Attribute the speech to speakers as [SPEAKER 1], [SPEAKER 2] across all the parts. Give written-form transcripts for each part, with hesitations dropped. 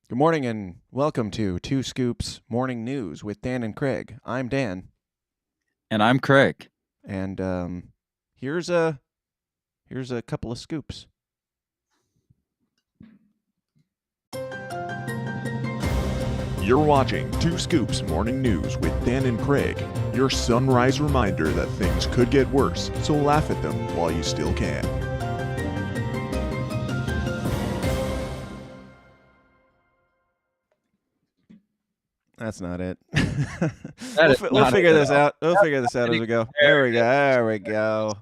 [SPEAKER 1] Good morning and welcome to Two Scoops Morning News with Dan and Craig. I'm Dan,
[SPEAKER 2] And I'm Craig.
[SPEAKER 1] and here's a couple of scoops.
[SPEAKER 3] You're watching Two Scoops Morning News with Dan and Craig, your sunrise reminder that things could get worse, so laugh at them while you still can.
[SPEAKER 1] That's not it.
[SPEAKER 2] That is
[SPEAKER 1] We'll
[SPEAKER 2] not
[SPEAKER 1] figure
[SPEAKER 2] it at
[SPEAKER 1] this
[SPEAKER 2] all.
[SPEAKER 1] out. We'll figure this out as we go. There we go. There we go.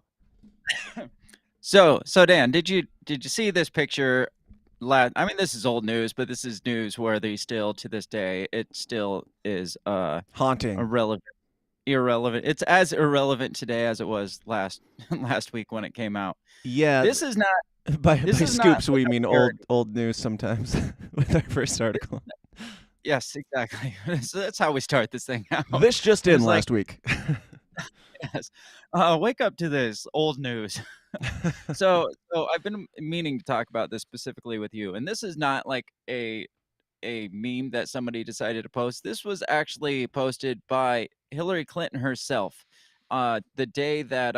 [SPEAKER 2] So Dan, did you see this picture? I mean, this is old news, but this is news worthy still to this day. It still is
[SPEAKER 1] Haunting.
[SPEAKER 2] irrelevant. It's as irrelevant today as it was last week when it came out.
[SPEAKER 1] Yeah.
[SPEAKER 2] This is not.
[SPEAKER 1] By
[SPEAKER 2] This is
[SPEAKER 1] scoops
[SPEAKER 2] not
[SPEAKER 1] we
[SPEAKER 2] like
[SPEAKER 1] mean
[SPEAKER 2] a weird-
[SPEAKER 1] old news sometimes with our first article.
[SPEAKER 2] Yes, exactly. So that's how we start this thing out.
[SPEAKER 1] This just in
[SPEAKER 2] It's like-
[SPEAKER 1] last week.
[SPEAKER 2] Yes. Wake up to this old news. So I've been meaning to talk about this specifically with you, and this is not like a meme that somebody decided to post. This was actually posted by Hillary Clinton herself. The day that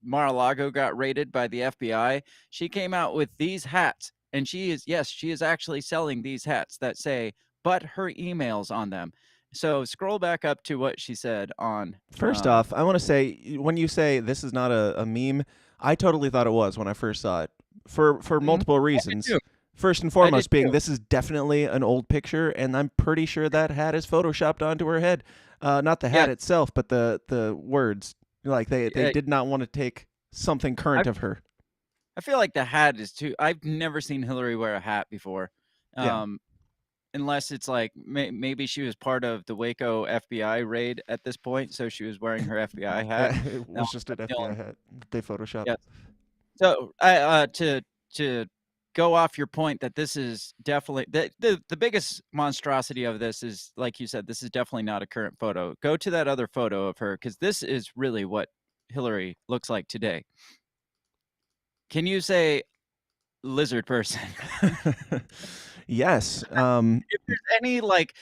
[SPEAKER 2] Mar-a-Lago got raided by the FBI, she came out with these hats, and she is actually selling these hats that say "but her emails" on them. So scroll back up to what she said on.
[SPEAKER 1] First off, I want to say when you say this is not a meme, I totally thought it was when I first saw it for multiple reasons.
[SPEAKER 2] too.
[SPEAKER 1] First and
[SPEAKER 2] I did
[SPEAKER 1] foremost being
[SPEAKER 2] too.
[SPEAKER 1] this is definitely an old picture, and I'm pretty sure that hat is photoshopped onto her head. Not the hat
[SPEAKER 2] Yeah.
[SPEAKER 1] itself, but the words. Like they
[SPEAKER 2] Yeah.
[SPEAKER 1] did not want to take something current of her.
[SPEAKER 2] I feel like the hat is too. I've never seen Hillary wear a hat before,
[SPEAKER 1] Yeah.
[SPEAKER 2] unless it's like maybe she was part of the Waco FBI raid at this point, so she was wearing her FBI hat.
[SPEAKER 1] Yeah, it
[SPEAKER 2] No,
[SPEAKER 1] was just an
[SPEAKER 2] that's the
[SPEAKER 1] FBI
[SPEAKER 2] only-
[SPEAKER 1] hat. They photoshopped.
[SPEAKER 2] Yes. So I to go off your point that this is definitely the biggest monstrosity of this is, like you said, this is definitely not a current photo. Go to that other photo of her, because this is really what Hillary looks like today. Can you say lizard person?
[SPEAKER 1] Yes.
[SPEAKER 2] If there's any like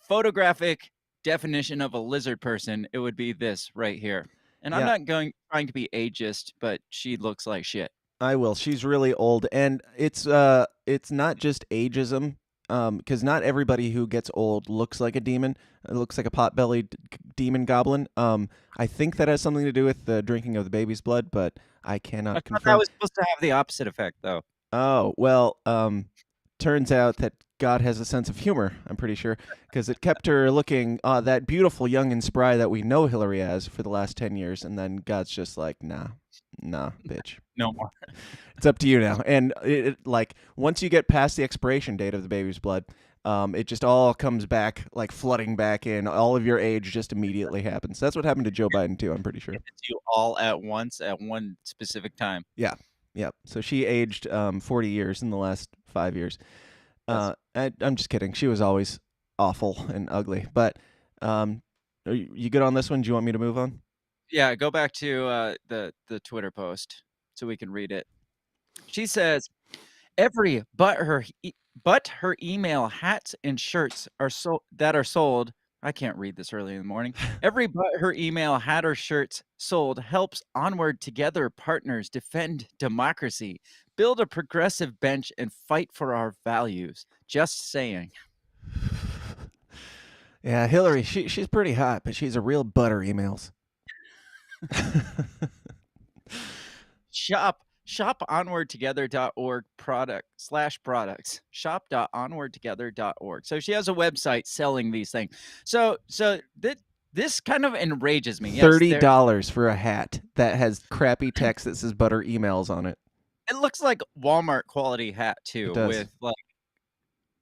[SPEAKER 2] photographic definition of a lizard person, it would be this right here. And I'm
[SPEAKER 1] Yeah.
[SPEAKER 2] not trying to be ageist, but she looks like shit.
[SPEAKER 1] I will. She's really old, and it's not just ageism, because not everybody who gets old looks like a demon. It looks like a pot-bellied demon goblin. I think that has something to do with the drinking of the baby's blood, but I
[SPEAKER 2] I
[SPEAKER 1] cannot
[SPEAKER 2] thought
[SPEAKER 1] confirm.
[SPEAKER 2] that was supposed to have the opposite effect, though.
[SPEAKER 1] Oh well, turns out that God has a sense of humor. I'm pretty sure because it kept her looking that beautiful, young, and spry that we know Hillary as for the last 10 years, and then God's just like, nah, bitch.
[SPEAKER 2] No more.
[SPEAKER 1] It's up to you now. And like once you get past the expiration date of the baby's blood, it just all comes back like flooding back in. All of your age just immediately happens. That's what happened to Joe Biden too. I'm pretty sure.
[SPEAKER 2] It's you all at once at one specific time.
[SPEAKER 1] Yeah. So she aged 40 years in the last 5 years. I'm just kidding. She was always awful and ugly. But are you good on this one? Do you want me to move on?
[SPEAKER 2] Yeah, go back to the Twitter post so we can read it. She says, "Every but her email hats and shirts are sold. I can't read this early in the morning. Every but her email hat or shirts sold helps Onward Together partners defend democracy, build a progressive bench, and fight for our values. Just saying."
[SPEAKER 1] Yeah, Hillary, she's pretty hot, but she's a real butter emails.
[SPEAKER 2] Shop onwardtogether.org /products. Shop.onwardtogether.org. So she has a website selling these things. So this kind of enrages me. Yes,
[SPEAKER 1] $30 for a hat that has crappy text that says butter emails on it.
[SPEAKER 2] it looks like Walmart quality hat too,
[SPEAKER 1] It does.
[SPEAKER 2] with like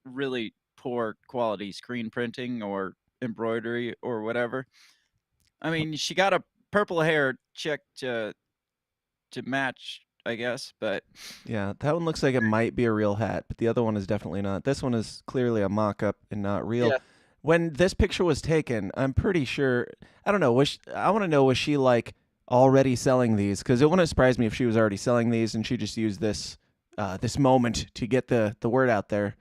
[SPEAKER 2] really poor quality screen printing or embroidery or whatever. I mean, she got a purple hair chick to match, I guess, but
[SPEAKER 1] Yeah, that one looks like it might be a real hat, but the other one is definitely not. This one is clearly a mock-up and not real.
[SPEAKER 2] Yeah.
[SPEAKER 1] When this picture was taken, I'm pretty sure, I don't know, I want to know, was she like already selling these? Because it wouldn't surprise me if she was already selling these and she just used this moment to get the word out there.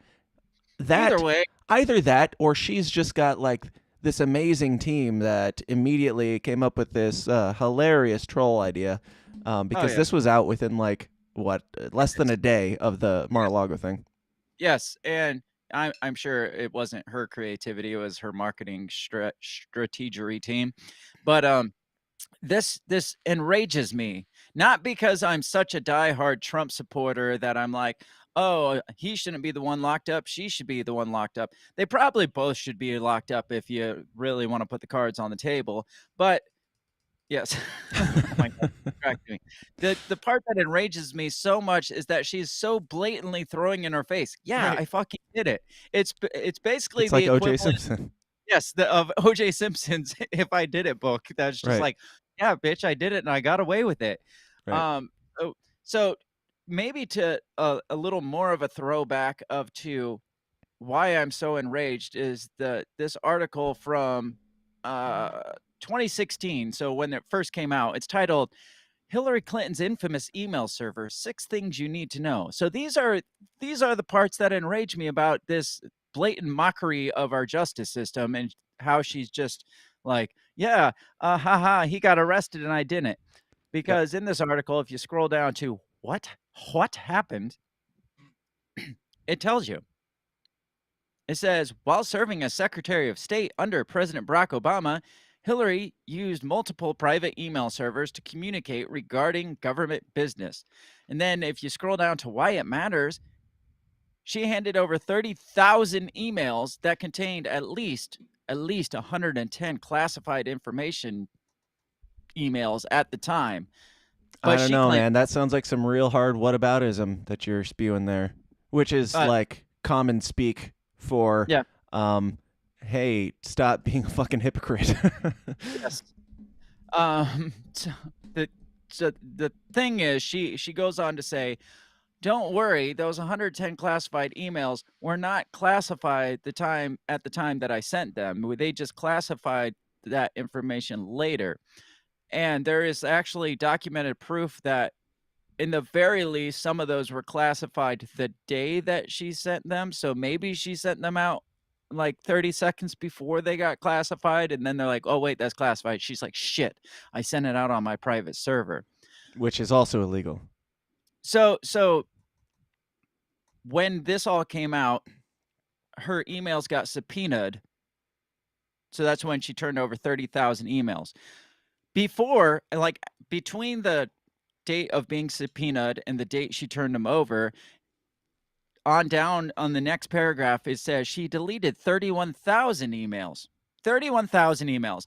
[SPEAKER 2] Either
[SPEAKER 1] That
[SPEAKER 2] way,
[SPEAKER 1] either that or she's just got like this amazing team that immediately came up with this hilarious troll idea,
[SPEAKER 2] oh
[SPEAKER 1] because
[SPEAKER 2] yeah,
[SPEAKER 1] this was out within like what less than a day of the Mar-a-Lago thing.
[SPEAKER 2] yes, and I'm sure it wasn't her creativity; it was her marketing strategery team. But this enrages me, not because I'm such a diehard Trump supporter that I'm like, oh, he shouldn't be the one locked up; she should be the one locked up. They probably both should be locked up if you really want to put the cards on the table. But yes. Oh my god, distracting me. The part that enrages me so much is that she's so blatantly throwing in her face, "Yeah,
[SPEAKER 1] Right.
[SPEAKER 2] I fucking did it." It's basically
[SPEAKER 1] It's
[SPEAKER 2] the
[SPEAKER 1] like O.J.
[SPEAKER 2] equivalent,
[SPEAKER 1] Simpson.
[SPEAKER 2] yes, the of O.J. Simpson's "If I Did It" book that's just
[SPEAKER 1] Right.
[SPEAKER 2] like, "Yeah, bitch, I did it and I got away with it."
[SPEAKER 1] Right.
[SPEAKER 2] Um, oh, so maybe to a little more of a throwback of to why I'm so enraged is this article from, uh, 2016, so when it first came out. It's titled, "Hillary Clinton's Infamous Email Server: 6 Things You Need to Know." So these are the parts that enrage me about this blatant mockery of our justice system and how she's just like, "Yeah, haha, he got arrested and I didn't."
[SPEAKER 1] Yep.
[SPEAKER 2] Because in this article, if you scroll down to what happened, it tells you. It says, while serving as Secretary of State under President Barack Obama, Hillary used multiple private email servers to communicate regarding government business. And then if you scroll down to why it matters, she handed over 30,000 emails that contained at least 110 classified information emails at the time.
[SPEAKER 1] I
[SPEAKER 2] But
[SPEAKER 1] don't
[SPEAKER 2] she
[SPEAKER 1] know,
[SPEAKER 2] claimed,
[SPEAKER 1] man. That sounds like some real hard whataboutism that you're spewing there, which is
[SPEAKER 2] uh,
[SPEAKER 1] like common speak for,
[SPEAKER 2] yeah,
[SPEAKER 1] um, hey, stop being a fucking hypocrite.
[SPEAKER 2] yes. So the the thing is, she goes on to say, don't worry, those 110 classified emails were not classified at the time that I sent them. They just classified that information later. And there is actually documented proof that in the very least, some of those were classified the day that she sent them. So maybe she sent them out like 30 seconds before they got classified. And then they're like, oh, wait, that's classified. She's like, shit, I sent it out on my private server.
[SPEAKER 1] Which is also illegal.
[SPEAKER 2] So when this all came out, her emails got subpoenaed. So that's when she turned over 30,000 emails. Before, like between the date of being subpoenaed and the date she turned them over, on down on the next paragraph, it says she deleted 31,000 emails. 31,000 emails.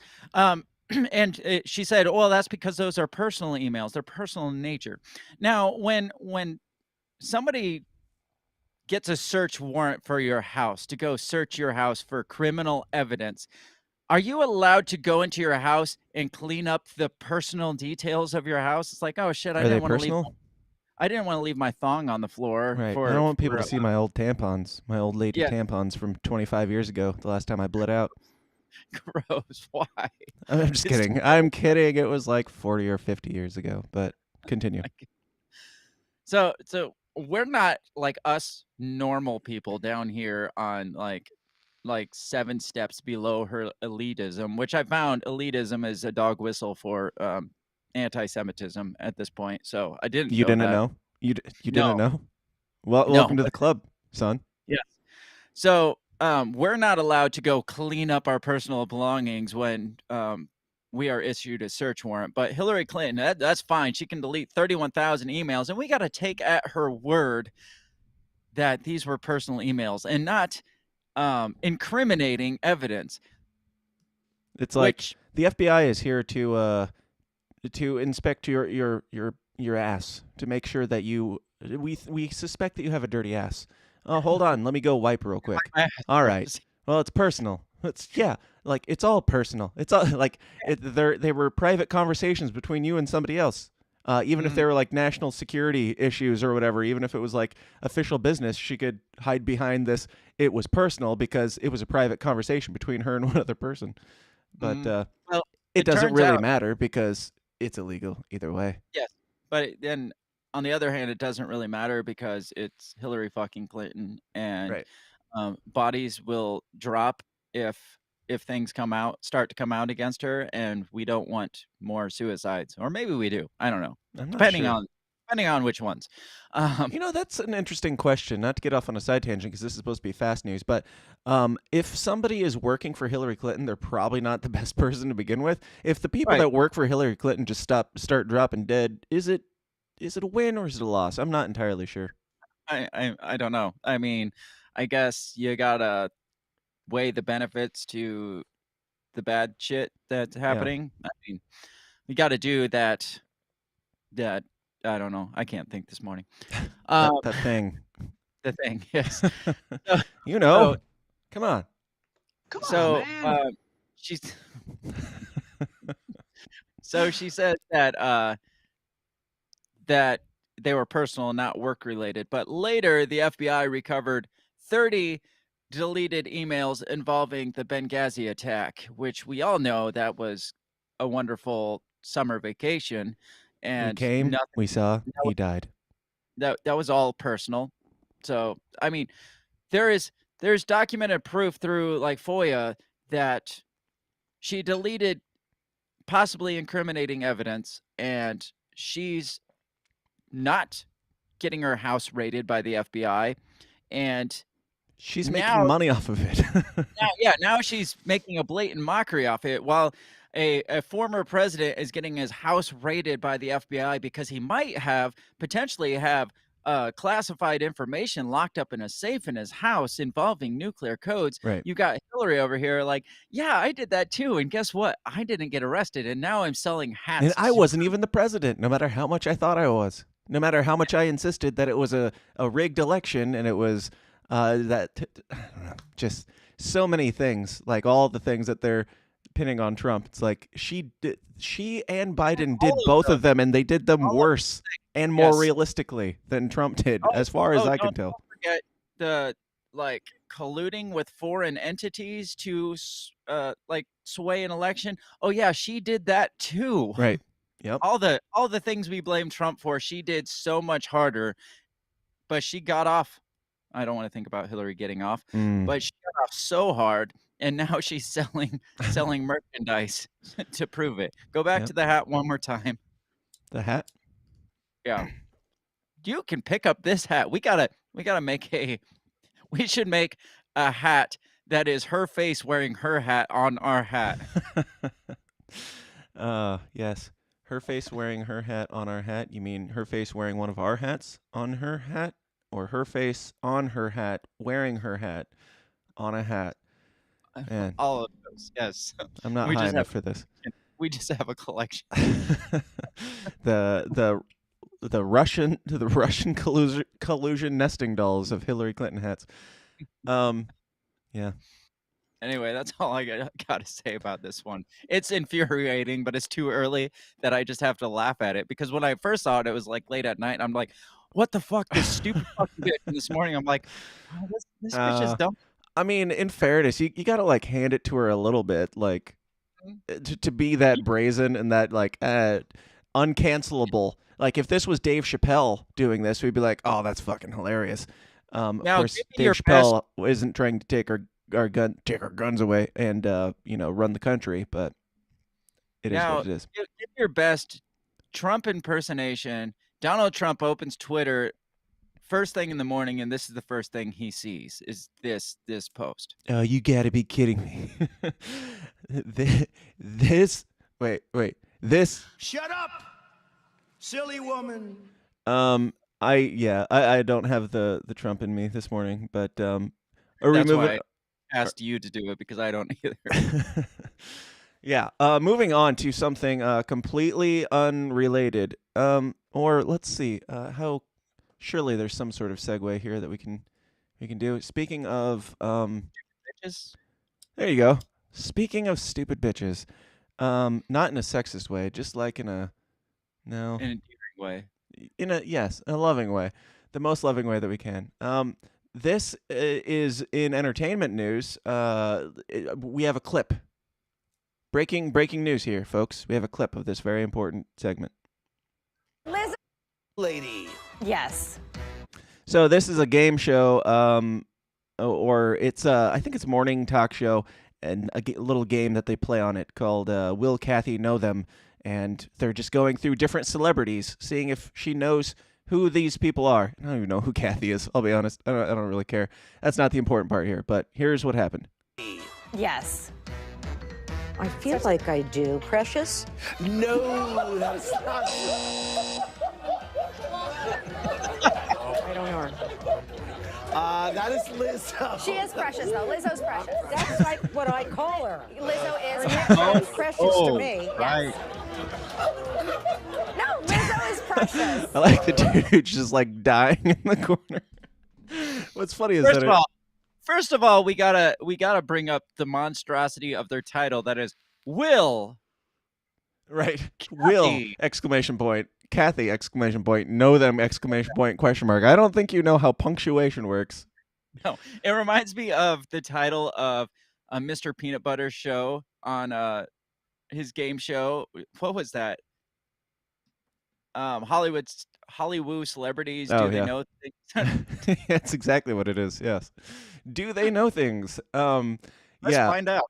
[SPEAKER 2] And she said, well, that's because those are personal emails. They're personal in nature. Now, when somebody gets a search warrant for your house to go search your house for criminal evidence, are you allowed to go into your house and clean up the personal details of your house? It's like, oh shit,
[SPEAKER 1] Are they personal?
[SPEAKER 2] I didn't want to leave my thong on the floor
[SPEAKER 1] Right. I
[SPEAKER 2] for
[SPEAKER 1] don't want people
[SPEAKER 2] for
[SPEAKER 1] to see my old tampons, my old lady
[SPEAKER 2] yeah,
[SPEAKER 1] tampons from 25 years ago, the last time I bled out.
[SPEAKER 2] gross. Why?
[SPEAKER 1] I'm just
[SPEAKER 2] It's
[SPEAKER 1] kidding. I'm kidding. It was like 40 or 50 years ago, but continue.
[SPEAKER 2] so we're not like us normal people down here on like 7 steps below her elitism, which I found elitism is a dog whistle for anti-Semitism at this point. So I didn't
[SPEAKER 1] You
[SPEAKER 2] know
[SPEAKER 1] didn't
[SPEAKER 2] that.
[SPEAKER 1] know? You didn't
[SPEAKER 2] No,
[SPEAKER 1] know? Well,
[SPEAKER 2] no,
[SPEAKER 1] welcome to
[SPEAKER 2] but
[SPEAKER 1] the club, son.
[SPEAKER 2] yes. So we're not allowed to go clean up our personal belongings when we are issued a search warrant. But Hillary Clinton, that's fine. She can delete 31,000 emails, and we got to take at her word that these were personal emails and not incriminating evidence.
[SPEAKER 1] It's like
[SPEAKER 2] Which,
[SPEAKER 1] the FBI is here to inspect your ass to make sure that we suspect that you have a dirty ass. Oh, hold on, let me go wipe real quick. All right. Well, it's personal. Like it's all personal. It's all like they were private conversations between you and somebody else. Even if they were like national security issues or whatever, even if it was like official business, she could hide behind this. It was personal because it was a private conversation between her and one other person. But
[SPEAKER 2] well,
[SPEAKER 1] it
[SPEAKER 2] it
[SPEAKER 1] doesn't
[SPEAKER 2] turns
[SPEAKER 1] really
[SPEAKER 2] out,
[SPEAKER 1] matter because it's illegal either way.
[SPEAKER 2] yes. But then on the other hand, it doesn't really matter because it's Hillary fucking Clinton. And
[SPEAKER 1] Right.
[SPEAKER 2] bodies will drop if things start to come out against her, and we don't want more suicides, or maybe we do. I don't know,
[SPEAKER 1] I'm not
[SPEAKER 2] depending
[SPEAKER 1] sure.
[SPEAKER 2] on which ones.
[SPEAKER 1] That's an interesting question. Not to get off on a side tangent because this is supposed to be fast news, but if somebody is working for Hillary Clinton, they're probably not the best person to begin with. If the people
[SPEAKER 2] Right.
[SPEAKER 1] that work for Hillary Clinton just start dropping dead, is it a win or is it a loss? I'm not entirely sure.
[SPEAKER 2] I don't know. I mean, I guess you gotta weigh the benefits to the bad shit that's happening. I mean, you got to do that. That I don't know. I can't think this morning.
[SPEAKER 1] That thing.
[SPEAKER 2] The thing, yes.
[SPEAKER 1] So, come on.
[SPEAKER 4] Come
[SPEAKER 2] So,
[SPEAKER 4] on, man.
[SPEAKER 2] she's so she said that that they were personal, not work related. But later, the FBI recovered 30 deleted emails involving the Benghazi attack, which we all know that was a wonderful summer vacation,
[SPEAKER 1] We
[SPEAKER 2] and
[SPEAKER 1] came,
[SPEAKER 2] nothing.
[SPEAKER 1] we saw, he died.
[SPEAKER 2] That was all personal. So, I mean, there's documented proof through like FOIA that she deleted possibly incriminating evidence, and she's not getting her house raided by the FBI, and
[SPEAKER 1] She's
[SPEAKER 2] now
[SPEAKER 1] making money off of it.
[SPEAKER 2] now she's making a blatant mockery off it, while a former president is getting his house raided by the FBI because he might potentially have classified information locked up in a safe in his house involving nuclear codes.
[SPEAKER 1] Right.
[SPEAKER 2] You got Hillary over here like, yeah, I did that too, and guess what? I didn't get arrested, and now I'm selling hats.
[SPEAKER 1] And I wasn't even the president, no matter how much I thought I was. No matter how much I insisted that it was a rigged election and it was I don't know, just so many things, like all the things that they're pinning on Trump. It's like she and Biden did both of them, and they did them worse and more realistically than Trump did, as far as I can tell.
[SPEAKER 2] Don't forget the colluding with foreign entities to sway an election. Oh yeah, she did that too.
[SPEAKER 1] Right. Yep.
[SPEAKER 2] All the things we blame Trump for, she did so much harder, but she got off. I don't want to think about Hillary getting off, but she got off so hard, and now she's selling merchandise to prove it. Go back to the hat one more time.
[SPEAKER 1] The hat?
[SPEAKER 2] Yeah. You can pick up this hat. We gotta make we should make a hat that is her face wearing her hat on our hat.
[SPEAKER 1] Yes. Her face wearing her hat on our hat. You mean her face wearing one of our hats on her hat? Or her face on her hat, wearing her hat on a hat. Man,
[SPEAKER 2] all of those, yes.
[SPEAKER 1] I'm not high enough for this.
[SPEAKER 2] We just have a collection.
[SPEAKER 1] the Russian collusion nesting dolls of Hillary Clinton hats. Yeah.
[SPEAKER 2] Anyway, that's all I got to say about this one. It's infuriating, but it's too early that I just have to laugh at it, because when I first saw it, it was like late at night. And I'm like, what the fuck? This stupid fucking bitch. And this morning, I'm like, oh, this bitch is dumb.
[SPEAKER 1] I mean, in fairness, you got to like hand it to her a little bit, like to be that brazen and that like uncancelable. Like if this was Dave Chappelle doing this, we'd be like, oh, that's fucking hilarious. Of course, Dave Chappelle isn't trying to take our guns away and run the country, but it is what it is.
[SPEAKER 2] Give your best Trump impersonation. Donald Trump opens Twitter first thing in the morning, and this is the first thing he sees is this post.
[SPEAKER 1] Oh, you gotta be kidding me. This
[SPEAKER 4] Shut up, silly woman.
[SPEAKER 1] I don't have the Trump in me this morning, but
[SPEAKER 2] That's why I asked you to do it, because I don't either.
[SPEAKER 1] Yeah. Moving on to something completely unrelated. Or let's see. Surely there's some sort of segue here that we can do. Speaking of
[SPEAKER 2] bitches.
[SPEAKER 1] There you go. Speaking of stupid bitches, not in a sexist way, just like in a
[SPEAKER 2] endearing way.
[SPEAKER 1] In a loving way, the most loving way that we can. This is in entertainment news. We have a clip. Breaking news here, folks. We have a clip of this very important segment.
[SPEAKER 4] Liz lady.
[SPEAKER 5] Yes.
[SPEAKER 1] So this is a game show or it's I think it's a morning talk show and a little game that they play on it called Will Kathy Know Them? And they're just going through different celebrities, seeing if she knows who these people are. I don't even know who Kathy is. I'll be honest. I don't really care. That's not the important part here. But here's what happened.
[SPEAKER 5] Yes.
[SPEAKER 6] I feel like I do. Precious?
[SPEAKER 4] No, that's not.
[SPEAKER 6] I don't know her.
[SPEAKER 4] That is Lizzo.
[SPEAKER 5] She is precious, though. Lizzo's precious.
[SPEAKER 6] That's like what I call her.
[SPEAKER 5] Lizzo is
[SPEAKER 6] That's
[SPEAKER 5] precious.
[SPEAKER 6] precious to me.
[SPEAKER 2] Right.
[SPEAKER 5] No, Lizzo is precious.
[SPEAKER 1] I like the dude's just like dying in the corner. What's funny is
[SPEAKER 2] First of all, we gotta bring up the monstrosity of their title. That is Will.
[SPEAKER 1] right.
[SPEAKER 2] Kathy.
[SPEAKER 1] Will exclamation point. Kathy exclamation point. Know them exclamation point question mark. I don't think you know how punctuation works.
[SPEAKER 2] No, it reminds me of the title of a Mr. Peanut Butter show on his game show. What was that? Hollywood celebrities.
[SPEAKER 1] Oh,
[SPEAKER 2] Do they
[SPEAKER 1] yeah.
[SPEAKER 2] know things?
[SPEAKER 1] That's exactly what it is. Yes. Do they know things?
[SPEAKER 2] Let's
[SPEAKER 1] Yeah.
[SPEAKER 2] find out.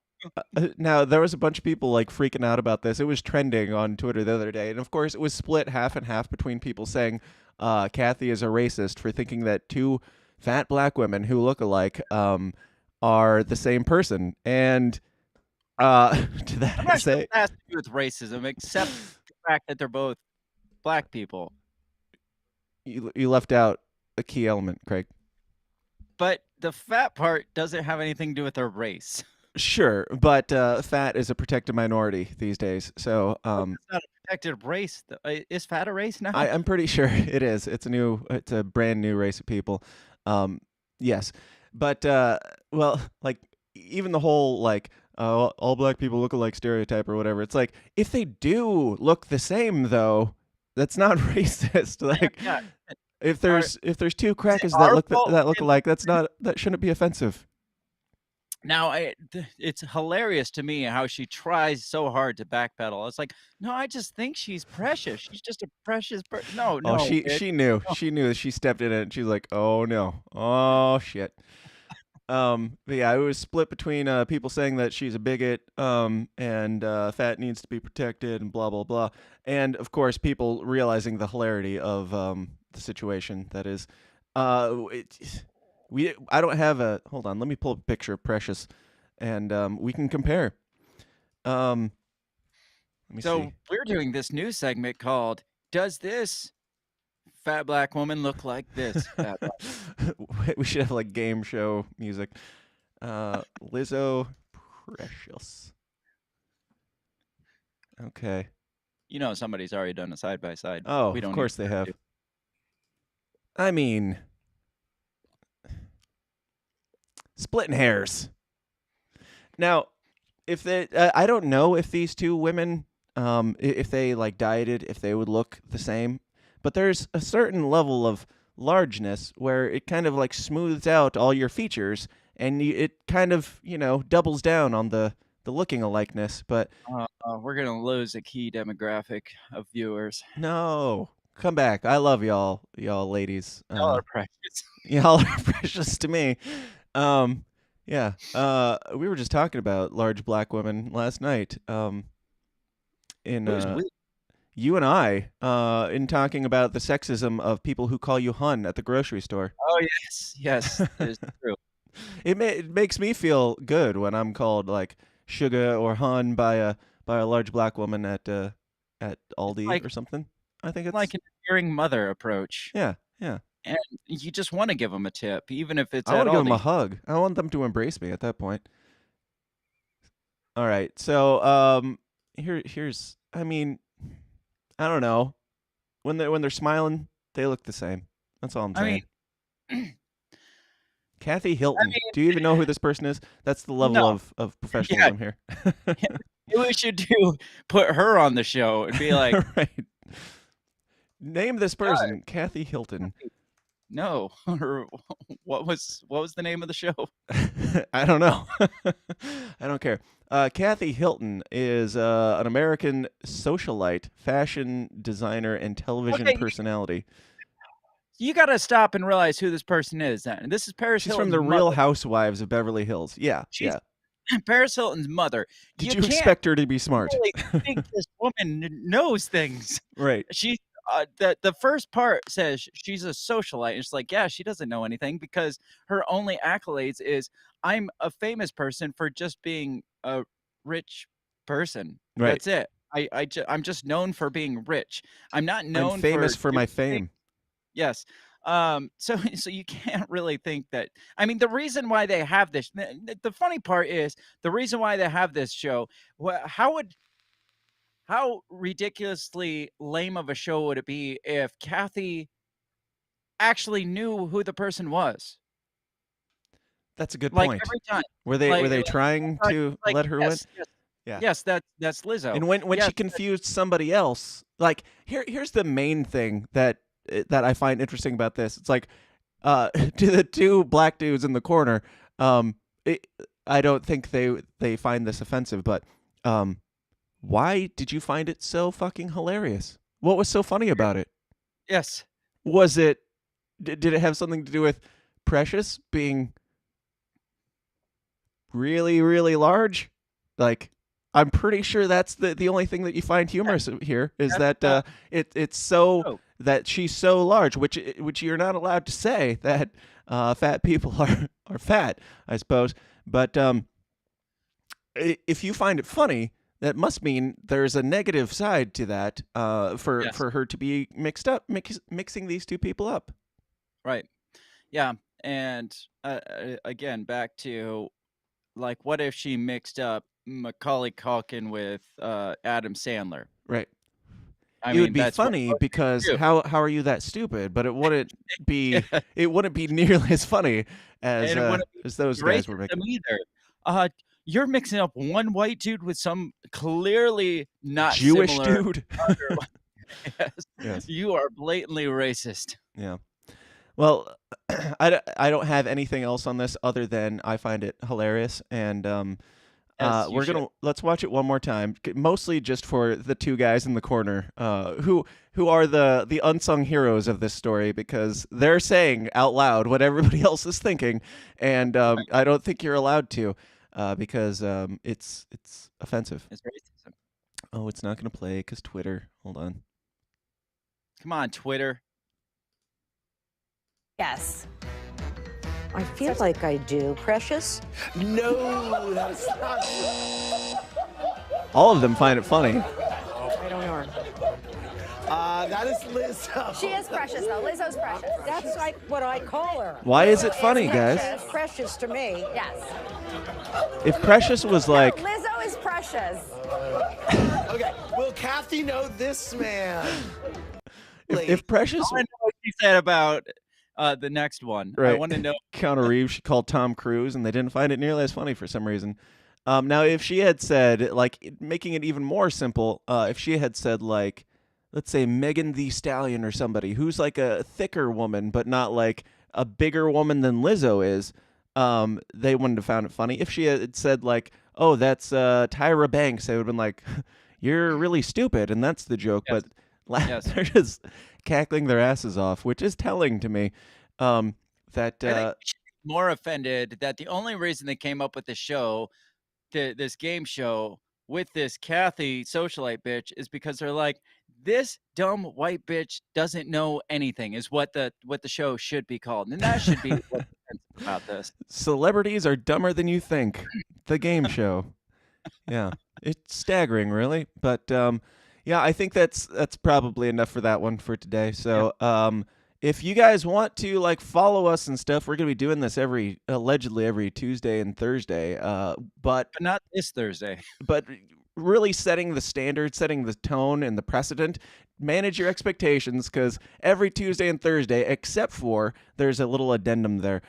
[SPEAKER 1] Now there was a bunch of people like freaking out about this. It was trending on Twitter the other day, and of course it was split half and half between people saying Kathy is a racist for thinking that two fat black women who look alike are the same person. And to that
[SPEAKER 2] I'm
[SPEAKER 1] I
[SPEAKER 2] not sure
[SPEAKER 1] say,
[SPEAKER 2] what that has to do with racism, except the fact that they're both black people.
[SPEAKER 1] you left out a key element, Craig.
[SPEAKER 2] But the fat part doesn't have anything to do with their race.
[SPEAKER 1] Sure, but fat is a protected minority these days. So
[SPEAKER 2] It's not a protected race. Is fat a race now?
[SPEAKER 1] I'm pretty sure it is. It's a brand new race of people. Yes, but well, like even the whole like all black people look alike stereotype or whatever. It's like if they do look the same though, that's not racist. Like
[SPEAKER 2] Yeah.
[SPEAKER 1] if there's two crackers
[SPEAKER 2] our
[SPEAKER 1] that
[SPEAKER 2] fault?
[SPEAKER 1] look alike, that shouldn't be offensive.
[SPEAKER 2] Now, it's hilarious to me how she tries so hard to backpedal. It's like, no, I just think she's precious. She's just a precious person. No,
[SPEAKER 1] Oh,
[SPEAKER 2] bitch.
[SPEAKER 1] she knew.
[SPEAKER 2] No.
[SPEAKER 1] She knew. She stepped in it and she's like, "Oh no. Oh shit." But yeah, it was split between people saying that she's a bigot and fat needs to be protected and blah blah blah. And of course, people realizing the hilarity of the situation that is I don't have a hold on, let me pull up a picture of Precious and we can compare. Let me
[SPEAKER 2] So
[SPEAKER 1] see.
[SPEAKER 2] we're doing this new segment called "Does This Fat Black Woman Look Like This?" Fat Black.
[SPEAKER 1] We should have like game show music. Lizzo Precious. Okay.
[SPEAKER 2] You know, somebody's already done a side by side.
[SPEAKER 1] Oh,
[SPEAKER 2] We don't
[SPEAKER 1] of
[SPEAKER 2] need
[SPEAKER 1] course they
[SPEAKER 2] to
[SPEAKER 1] have.
[SPEAKER 2] do-
[SPEAKER 1] I mean, splitting hairs. Now, if they, I don't know if these two women, if they like dieted, if they would look the same, but there's a certain level of largeness where it kind of like smooths out all your features, and it kind of doubles down on the looking alikeness. But
[SPEAKER 2] We're gonna lose a key demographic of viewers.
[SPEAKER 1] no, come back. I love y'all ladies.
[SPEAKER 2] Y'all are precious.
[SPEAKER 1] Y'all are precious to me. Yeah. We were just talking about large black women last night. In
[SPEAKER 2] Who's we?
[SPEAKER 1] you and I, in talking about the sexism of people who call you hun at the grocery store.
[SPEAKER 2] Oh yes, that is true.
[SPEAKER 1] It makes me feel good when I'm called like sugar or hun by a large black woman at Aldi
[SPEAKER 2] like-
[SPEAKER 1] or something. I think it's
[SPEAKER 2] Like an endearing mother approach,
[SPEAKER 1] yeah.
[SPEAKER 2] and you just want to give them a tip, even if it's
[SPEAKER 1] I
[SPEAKER 2] at
[SPEAKER 1] want to give them a
[SPEAKER 2] Aldi.
[SPEAKER 1] hug. I want them to embrace me at that point. All right. So here's I mean, I don't know. When they're smiling, they look the same. That's all I'm
[SPEAKER 2] I
[SPEAKER 1] saying.
[SPEAKER 2] mean,
[SPEAKER 1] Kathy Hilton. Do you even know who this person is? That's the level
[SPEAKER 2] No.
[SPEAKER 1] of professionalism here.
[SPEAKER 2] maybe we should put her on the show and be like,
[SPEAKER 1] Right. Name this person, Kathy Hilton.
[SPEAKER 2] no, or what was the name of the show?
[SPEAKER 1] I don't know. I don't care. Kathy Hilton is an American socialite, fashion designer, and television
[SPEAKER 2] Okay.
[SPEAKER 1] personality.
[SPEAKER 2] you got to stop and realize who this person is. Then, and this is Paris
[SPEAKER 1] She's
[SPEAKER 2] Hilton's
[SPEAKER 1] from the
[SPEAKER 2] mother.
[SPEAKER 1] Real Housewives of Beverly Hills. Yeah,
[SPEAKER 2] She's
[SPEAKER 1] yeah.
[SPEAKER 2] Paris Hilton's mother.
[SPEAKER 1] Did you
[SPEAKER 2] can't
[SPEAKER 1] expect her to be smart?
[SPEAKER 2] really think this woman knows things.
[SPEAKER 1] Right.
[SPEAKER 2] She the first part says she's a socialite. And it's like, yeah, she doesn't know anything because her only accolades is I'm a famous person for just being a rich person.
[SPEAKER 1] Right.
[SPEAKER 2] That's it. I'm just known for being rich. I'm not known
[SPEAKER 1] I'm famous for my
[SPEAKER 2] doing things-
[SPEAKER 1] fame.
[SPEAKER 2] Yes. So you can't really think that. I mean, the reason why they have this, the funny part is the reason why they have this show. How ridiculously lame of a show would it be if Kathy actually knew who the person was?
[SPEAKER 1] That's a good
[SPEAKER 2] Like
[SPEAKER 1] point.
[SPEAKER 2] every time.
[SPEAKER 1] Were they trying to
[SPEAKER 2] Like,
[SPEAKER 1] let her win?
[SPEAKER 2] yes, yes,
[SPEAKER 1] Yeah.
[SPEAKER 2] yes, that's Lizzo.
[SPEAKER 1] And when
[SPEAKER 2] Yes,
[SPEAKER 1] she confused somebody else, like here's the main thing that I find interesting about this. It's like to the two black dudes in the corner, I don't think they find this offensive, but why did you find it so fucking hilarious? What was so funny about it?
[SPEAKER 2] yes.
[SPEAKER 1] Was it did it have something to do with Precious being really, really large? Like, I'm pretty sure that's the only thing that you find humorous here is
[SPEAKER 2] That's
[SPEAKER 1] that it's so
[SPEAKER 2] Oh.
[SPEAKER 1] that she's so large, which you're not allowed to say that fat people are fat, I suppose. But if you find it funny, that must mean there's a negative side to that for
[SPEAKER 2] Yes.
[SPEAKER 1] her to be mixing these two people up.
[SPEAKER 2] Right. Yeah. And again, back to like, what if she mixed up Macaulay Culkin with Adam Sandler?
[SPEAKER 1] Right.
[SPEAKER 2] I
[SPEAKER 1] It
[SPEAKER 2] mean,
[SPEAKER 1] would be
[SPEAKER 2] that's what
[SPEAKER 1] funny
[SPEAKER 2] most people
[SPEAKER 1] because
[SPEAKER 2] do.
[SPEAKER 1] how are you that stupid? But it wouldn't be nearly as funny as
[SPEAKER 2] And it wouldn't be
[SPEAKER 1] those guys were
[SPEAKER 2] racism
[SPEAKER 1] making.
[SPEAKER 2] either. You're mixing up one white dude with some clearly not
[SPEAKER 1] Jewish
[SPEAKER 2] similar
[SPEAKER 1] dude.
[SPEAKER 2] other- Yes.
[SPEAKER 1] Yes.
[SPEAKER 2] You are blatantly racist.
[SPEAKER 1] Yeah. Well, I don't have anything else on this other than I find it hilarious, and
[SPEAKER 2] As you
[SPEAKER 1] let's watch it one more time, mostly just for the two guys in the corner, who are the unsung heroes of this story because they're saying out loud what everybody else is thinking, and I don't think you're allowed to, because it's offensive.
[SPEAKER 2] It's racism.
[SPEAKER 1] Oh, it's not gonna play because Twitter. Hold on.
[SPEAKER 2] Come on, Twitter.
[SPEAKER 5] Yes.
[SPEAKER 6] I feel like I do, Precious.
[SPEAKER 4] No, that is not.
[SPEAKER 1] All of them find it funny.
[SPEAKER 6] I don't know.
[SPEAKER 4] That is Lizzo.
[SPEAKER 5] She is precious, though. Lizzo's precious.
[SPEAKER 6] That's like what I call her.
[SPEAKER 1] Why is it
[SPEAKER 5] Lizzo
[SPEAKER 1] funny, guys?
[SPEAKER 6] She's precious to me.
[SPEAKER 5] Yes.
[SPEAKER 1] If Precious was like,
[SPEAKER 5] Lizzo is precious.
[SPEAKER 4] Okay, will Kathy know this man?
[SPEAKER 1] if Precious,
[SPEAKER 2] I want to know what she said about the next one. I
[SPEAKER 1] Right.
[SPEAKER 2] want to know.
[SPEAKER 1] Keanu Reeves, she called Tom Cruise, and they didn't find it nearly as funny for some reason. Now, if she had said, like, making it even more simple, if she had said, like, let's say Megan Thee Stallion or somebody who's like a thicker woman, but not like a bigger woman than Lizzo is, they wouldn't have found it funny. If she had said, like, oh, that's Tyra Banks, they would have been like, you're really stupid, and that's the joke.
[SPEAKER 2] Yes.
[SPEAKER 1] But
[SPEAKER 2] Yes.
[SPEAKER 1] they're just cackling their asses off, which is telling to me that
[SPEAKER 2] I think we should be more offended that the only reason they came up with the show, this game show with this Kathy socialite bitch, is because they're like, this dumb white bitch doesn't know anything, is what the show should be called, and that should be what's offensive about this.
[SPEAKER 1] celebrities are dumber than you think. The game show. Yeah. It's staggering, really. But yeah, I think that's probably enough for that one for today. So if you guys want to like follow us and stuff, we're gonna be doing this allegedly every Tuesday and Thursday. But
[SPEAKER 2] But not this Thursday.
[SPEAKER 1] but really setting the standard, setting the tone and the precedent. Manage your expectations because every Tuesday and Thursday, except for there's a little addendum there,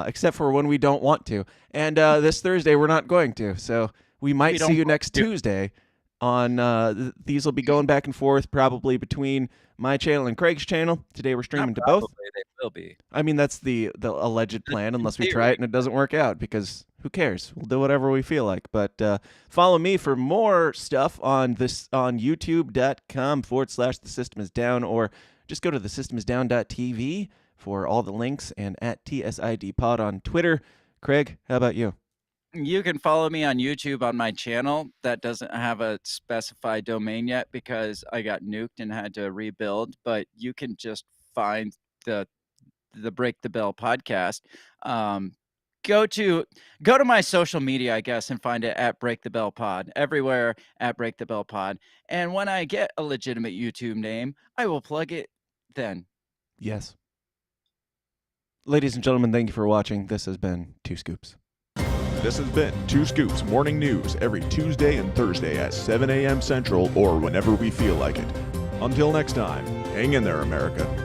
[SPEAKER 1] except for when we don't want to. And this Thursday, we're not going to. So we might
[SPEAKER 2] don't
[SPEAKER 1] see you
[SPEAKER 2] want
[SPEAKER 1] next
[SPEAKER 2] to.
[SPEAKER 1] Tuesday on these will be going back and forth probably between my channel and Craig's channel. Today we're streaming to both.
[SPEAKER 2] Probably they will be.
[SPEAKER 1] I mean, that's the alleged plan, unless we try
[SPEAKER 2] theory.
[SPEAKER 1] it and it doesn't work out, because who cares? We'll do whatever we feel like. But follow me for more stuff on youtube.com/The System Is Down, or just go to thesystemsdown.tv for all the links, and at TSIDpod on Twitter. Craig, how about you?
[SPEAKER 2] You can follow me on YouTube on my channel. That doesn't have a specified domain yet because I got nuked and had to rebuild, but you can just find the Break the Bell podcast. Go to my social media, I guess, and find it at Break the Bell Pod. Everywhere at Break the Bell Pod. And when I get a legitimate YouTube name, I will plug it then.
[SPEAKER 1] Yes. Ladies and gentlemen, thank you for watching. This has been Two Scoops.
[SPEAKER 3] This has been Two Scoops Morning News every Tuesday and Thursday at 7 a.m. Central or whenever we feel like it. Until next time, hang in there, America.